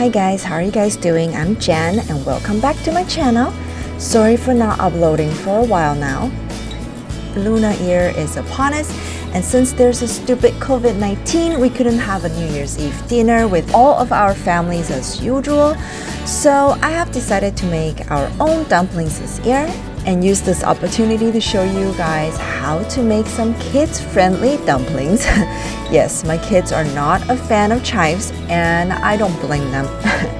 Hi guys, how are you guys doing? I'm Jen and welcome back to my channel. Sorry for not uploading for a while now. Lunar Year is upon us, and since there's a stupid COVID-19, we couldn't have a New Year's Eve dinner with all of our families as usual. So I have decided to make our own dumplings this year and use this opportunity to show you guys how to make some kids-friendly dumplings. Yes, my kids are not a fan of chives and I don't blame them.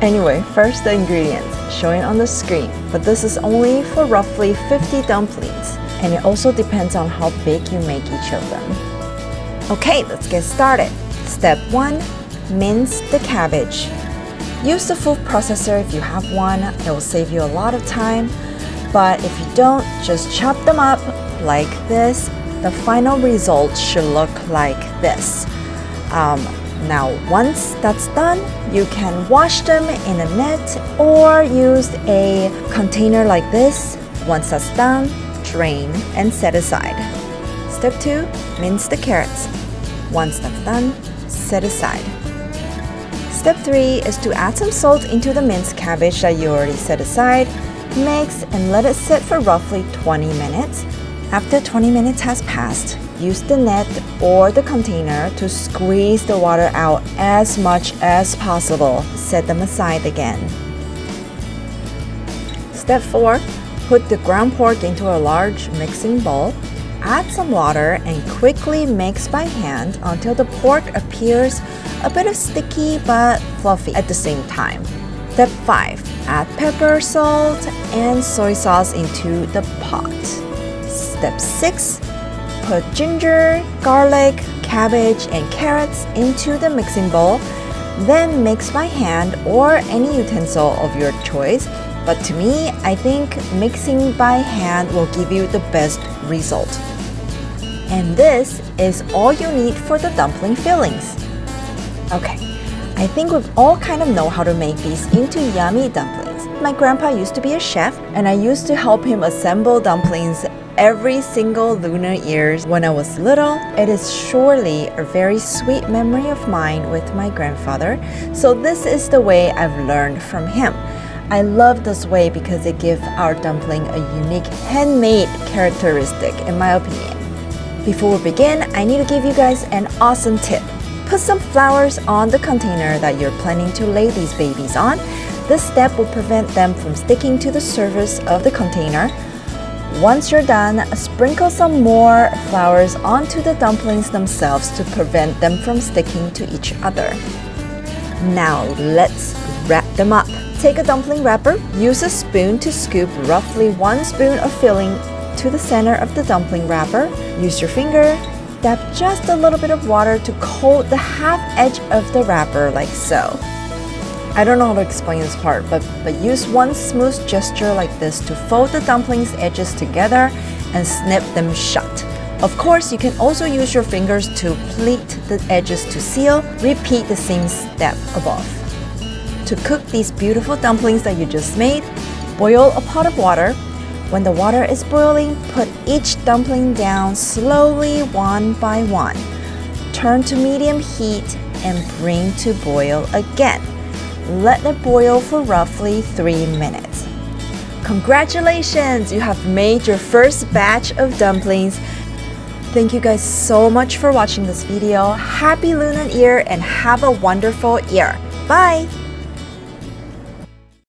Anyway, first the ingredients showing on the screen, but this is only for roughly 50 dumplings and it also depends on how big you make each of them. Okay, let's get started. Step 1, mince the cabbage. Use the food processor if you have one, it will save you a lot of time. But if you don't, just chop them up like this. The final result should look like this. Now, once that's done, you can wash them in a net or use a container like this. Once that's done, drain and set aside. Step 2, mince the carrots. Once that's done, set aside. Step 3 is to add some salt into the minced cabbage that you already set aside. Mix and let it sit for roughly 20 minutes. After 20 minutes has passed, use the net or the container to squeeze the water out as much as possible. Set them aside again. Step 4, put the ground pork into a large mixing bowl. Add some water and quickly mix by hand until the pork appears a bit of sticky but fluffy at the same time. Step 5, add pepper, salt, and soy sauce into the pot. Step 6, put ginger, garlic, cabbage, and carrots into the mixing bowl. Then mix by hand or any utensil of your choice. But to me, I think mixing by hand will give you the best result. And this is all you need for the dumpling fillings. Okay. I think we all kind of know how to make these into yummy dumplings. My grandpa used to be a chef and I used to help him assemble dumplings every single lunar year when I was little. It is surely a very sweet memory of mine with my grandfather. So this is the way I've learned from him. I love this way because it gives our dumpling a unique handmade characteristic in my opinion. Before we begin, I need to give you guys an awesome tip. Put some flowers on the container that you're planning to lay these babies on. This step will prevent them from sticking to the surface of the container. Once you're done, sprinkle some more flowers onto the dumplings themselves to prevent them from sticking to each other. Now let's wrap them up. Take a dumpling wrapper, use a spoon to scoop roughly 1 spoon of filling to the center of the dumpling wrapper. Use your finger. Dab just a little bit of water to coat the half edge of the wrapper like so. I don't know how to explain this part, but use one smooth gesture like this to fold the dumplings edges together and snip them shut. Of course, you can also use your fingers to pleat the edges to seal. Repeat the same step above. To cook these beautiful dumplings that you just made, boil a pot of water. When the water is boiling, put each dumpling down slowly one by one. Turn to medium heat and bring to boil again. Let it boil for roughly 3 minutes. Congratulations! You have made your first batch of dumplings. Thank you guys so much for watching this video. Happy Lunar Year and have a wonderful year. Bye!